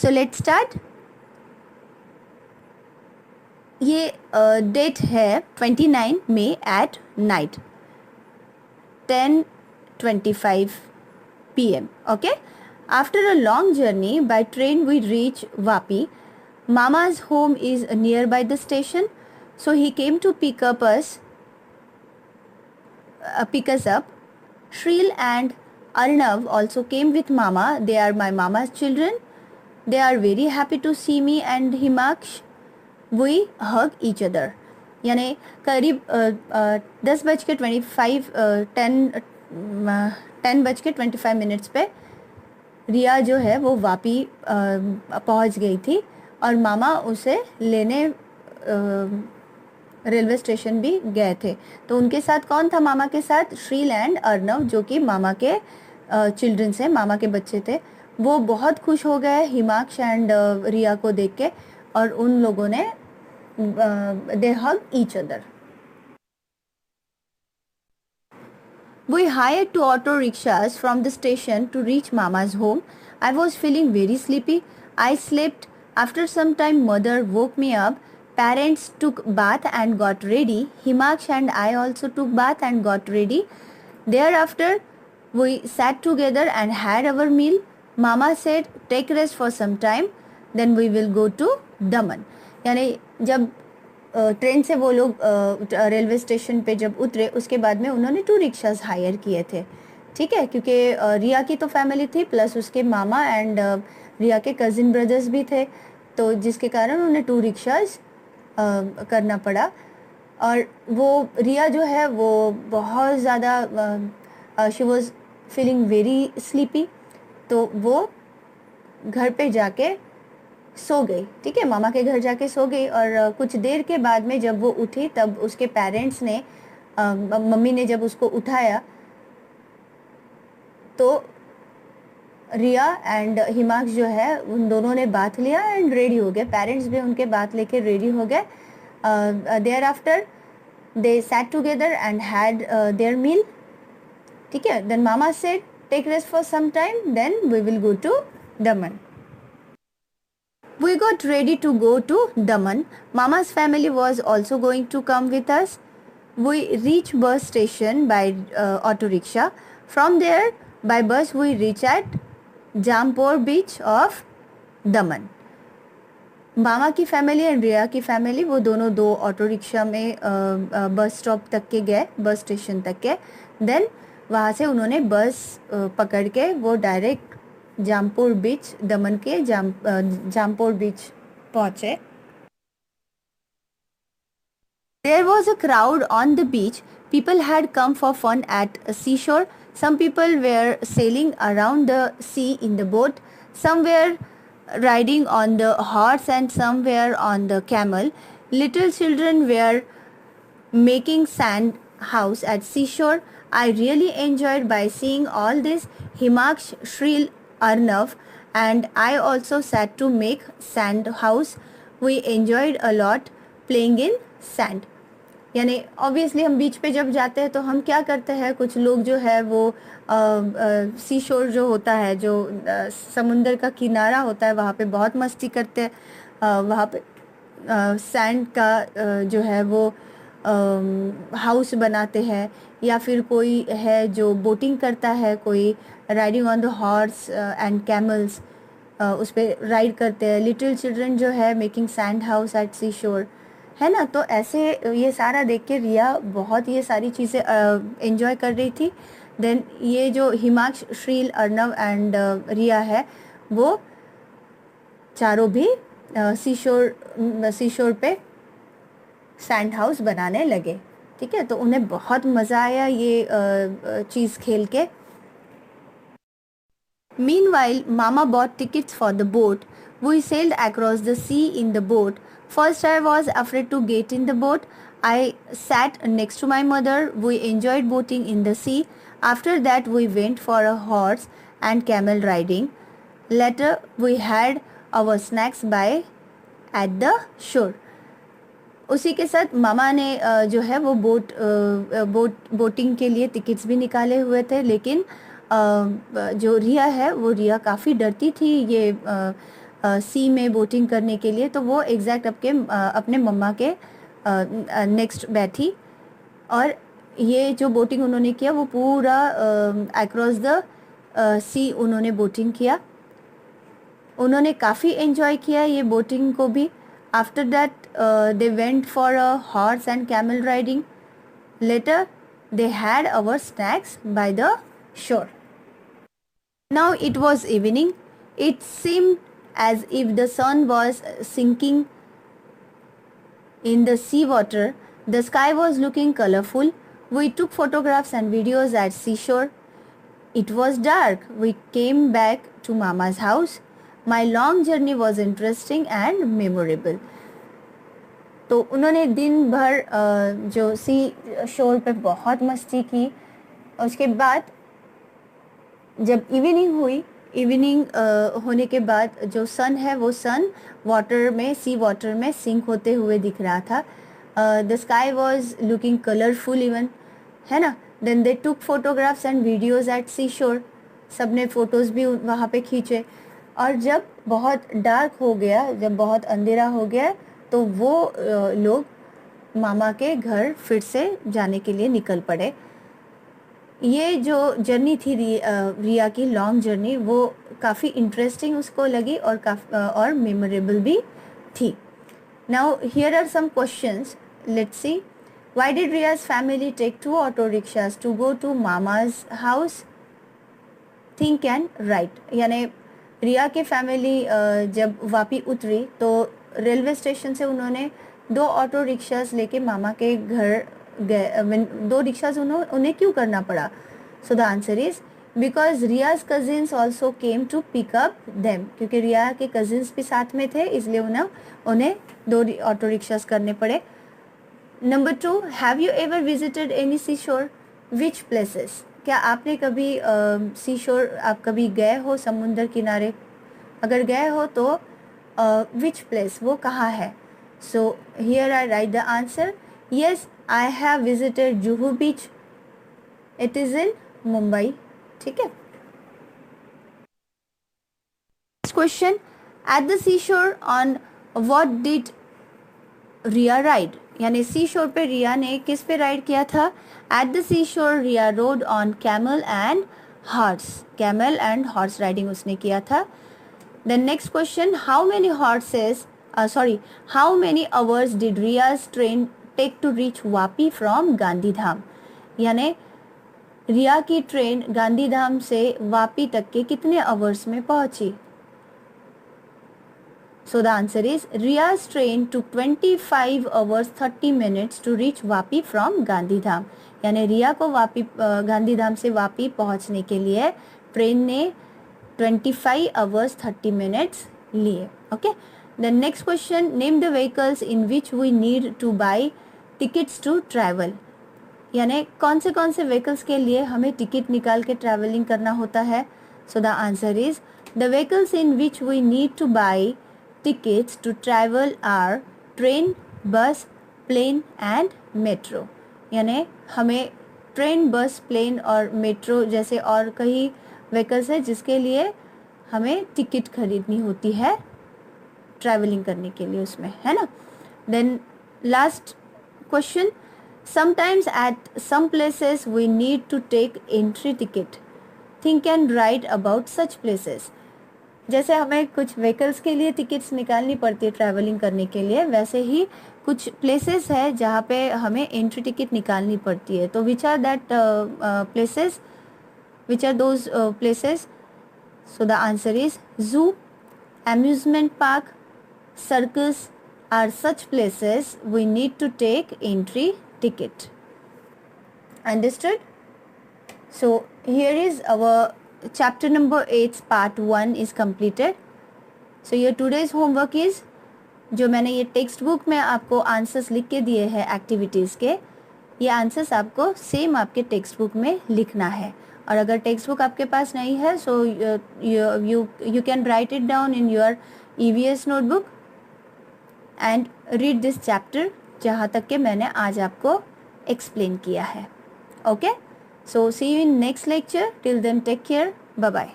So let's start. ये date है 29 मई at night 10:25 p.m. Okay. After a long journey by train, we reach Vapi. Mama's home is nearby the station, so he came to pick us up. Shril and Arnav also came with Mama. They are my Mama's children. They are very happy to see me and Himaksh. We hug each other. यानी करीब 10:25 पे रिया जो है वो वापी पहुंच गई थी और मामा उसे लेने रेलवे स्टेशन भी गए थे। तो उनके साथ कौन था मामा के साथ? श्रील एंड अर्नव, जो कि मामा के चिल्ड्रन से, मामा के बच्चे थे। वो बहुत खुश हो गए हिमाक्ष एंड रिया को देख के और उन लोगों ने they hug each other. We hired 2 auto rickshaws from the station to reach Mama's home. I was feeling very sleepy. I slept. After some time, mother woke me up. Parents took bath and got ready. Himaksh and I also took bath and got ready. Thereafter, we sat together and had our meal. Mama said, take rest for some time. Then we will go to Daman. यानी जब train से वो लोग railway station पे जब उतरे उसके बाद में उन्होंने 2 रिक्शाज हायर किए थे, ठीक है, क्योंकि रिया की तो फैमिली थी प्लस उसके मामा एंड रिया के कज़िन ब्रदर्स भी थे, तो जिसके कारण उन्हें 2 रिक्शाज करना पड़ा। और वो रिया जो है वो बहुत ज़्यादा she was feeling very sleepy, तो वो घर पे जाके सो गई, ठीक है, मामा के घर जाके सो गई। और कुछ देर के बाद में जब वो उठी तब उसके पेरेंट्स ने मम्मी ने जब उसको उठाया तो रिया एंड हिमाक्ष जो है उन दोनों ने बात लिया एंड रेडी हो गए। पेरेंट्स भी उनके बात लेके रेडी हो गए। There after they sat together and had their meal, ठीक है। Then mama said take rest for some time, then we will go to Daman. We got ready to go to Daman. Mama's family was also going to come with us. We reached bus station by auto rickshaw. From there, by bus, we reach at Jampur beach of Daman. मामा की family and रिया की family वो दोनों 2 auto rickshaw में bus stop तक के गए, bus station तक के। देन वहाँ से उन्होंने बस पकड़ के वो डायरेक्ट जामपुर बीच, दमन के जामपुर बीच पहुंचे। There was a crowd on the beach. People had come for fun at a seashore. Some people were sailing around the sea in the boat. Some were riding on the horse and some were on the camel. Little children were making sand house at seashore. I really enjoyed by seeing all this. Himaksh, Shril, Arnav and I also sat to make sand house. We enjoyed a lot playing in sand. यानी obviously हम बीच पे जब जाते हैं तो हम क्या करते हैं, कुछ लोग जो है वो सी शोर जो होता है, जो समुंदर का किनारा होता है, वहाँ पे बहुत मस्ती करते हैं। वहाँ पे सैंड का जो है वो हाउस बनाते हैं, या फिर कोई है जो बोटिंग करता है, कोई riding on the horse and camels उस पर राइड करते हैं। लिटिल चिल्ड्रन जो है making sand house at sea shore, है ना। तो ऐसे ये सारा देख के रिया बहुत ये सारी चीज़ें एंजॉय कर रही थी। देन ये जो हिमाक्ष, श्रील, अर्नव एंड रिया है वो चारों भी सी शोर पे सैंड हाउस बनाने लगे, ठीक है। तो उन्हें बहुत मज़ा आया ये चीज़ खेल के। Meanwhile, Mama bought tickets for the boat. We sailed across the sea in the boat. First, I was afraid to get in the boat. I sat next to my mother. We enjoyed boating in the sea. After that, we went for a horse and camel riding. Later, we had our snacks by at the shore. उसी के साथ मामा ने जो है वो boating के लिए tickets भी निकाले हुए थे, लेकिन जो रिया है वो रिया काफ़ी डरती थी ये सी में बोटिंग करने के लिए, तो वो एग्जैक्ट अपने मम्मा के नेक्स्ट बैठी और ये जो बोटिंग उन्होंने किया वो पूरा अक्रॉस द सी उन्होंने बोटिंग किया। उन्होंने काफ़ी एंजॉय किया ये बोटिंग को भी। After that they went for a horse and camel riding. Later they had our snacks by the shore. Now it was evening. It seemed as if the sun was sinking in the sea water. The sky was looking colorful. We took photographs and videos at seashore. It was dark. We came back to Mama's house. My long journey was interesting and memorable. तो उन्होंने दिन भर जो सी शोर पे बहुत मस्ती की। उसके बाद जब इवनिंग हुई, इवनिंग होने के बाद जो सन है वो सन वाटर में, सी वाटर में सिंक होते हुए दिख रहा था। The sky was looking colourful even, है ना। Then they took photographs and videos at sea shore. सब ने फ़ोटोज़ भी वहाँ पे खींचे। और जब बहुत डार्क हो गया, जब बहुत अंधेरा हो गया, तो वो लोग मामा के घर फिर से जाने के लिए निकल पड़े। ये जो जर्नी थी रिया की लॉन्ग जर्नी, वो काफ़ी इंटरेस्टिंग उसको लगी और मेमोरेबल भी थी। Now here are some questions, let's see. Why did Riya's family take 2 auto rickshaws to go to mama's house? Think and write. यानी रिया के फैमिली जब वापी उतरी तो रेलवे स्टेशन से उन्होंने 2 ऑटो रिक्शाज लेके मामा के घर गए। 2 रिक्शाज उन्हें क्यों करना पड़ा? So the answer is because Riya's cousins also came to pick up them. क्योंकि रिया के कजिन्स भी साथ में थे, इसलिए उन्हें 2 ऑटो रिक्शाज करने पड़े। Number 2, have you ever visited any sea shore? Which places? क्या आपने कभी सी शोर, आप कभी गए हो समुंदर किनारे? अगर गए हो तो विच प्लेस, वो कहाँ है? So here I right the answer. Yes, I have visited Juhu Beach. It is in Mumbai. ठीक है। Next question. At the seashore on what did Ria ride? यानी सी शोर पे रिया ने किस पे राइड किया था? At the seashore, Ria rode on camel and horse. Camel and horse riding उसने किया था। The next question. How many hours did Ria's train take to reach Vapi from Gandhidham? यानी रिया की ट्रेन गांधीधाम से वापी तक के कितने आवर्स में पहुंची? So the answer is Riya's train to 25 hours 30 minutes to reach Vapi from Gandhidham. यानी रिया को वापी गांधीधाम से वापी पहुंचने के लिए ट्रेन ने 25 hours 30 minutes लिए। Okay. The next question, name the vehicles in which we need to buy tickets to travel. यानी कौन से व्हीकल्स के लिए हमें टिकट निकाल के ट्रैवलिंग करना होता है? So the answer is the vehicles in which we need to buy tickets to travel are train, bus, plane and metro. यानी हमें ट्रेन, बस, प्लेन और मेट्रो जैसे और कई व्हीकल्स है जिसके लिए हमें टिकट खरीदनी होती है ट्रैवलिंग करने के लिए उसमें, है ना। Then last question, sometimes at some places we need to take entry ticket. Think and write about such places. जैसे हमें कुछ व्हीकल्स के लिए टिकट्स निकालनी पड़ती है ट्रैवलिंग करने के लिए, वैसे ही कुछ प्लेसेस है जहाँ पे हमें एंट्री टिकट निकालनी पड़ती है। तो which are those places? So the answer is zoo, amusement park, circus are such places we need to take entry ticket. Understood? So here is our chapter number 8 part 1 is completed. So your today's homework is, जो मैंने ये text book में आपको answers लिख के दिए हैं activities के, ये आंसर्स आपको सेम आपके टेक्स्ट बुक में लिखना है। और अगर टेक्स्ट बुक आपके पास नहीं है, so you can write it down in your EVS notebook and read this chapter जहाँ तक के मैंने आज आपको एक्सप्लेन किया है। Okay, so see you in next lecture. Till then take care, bye bye.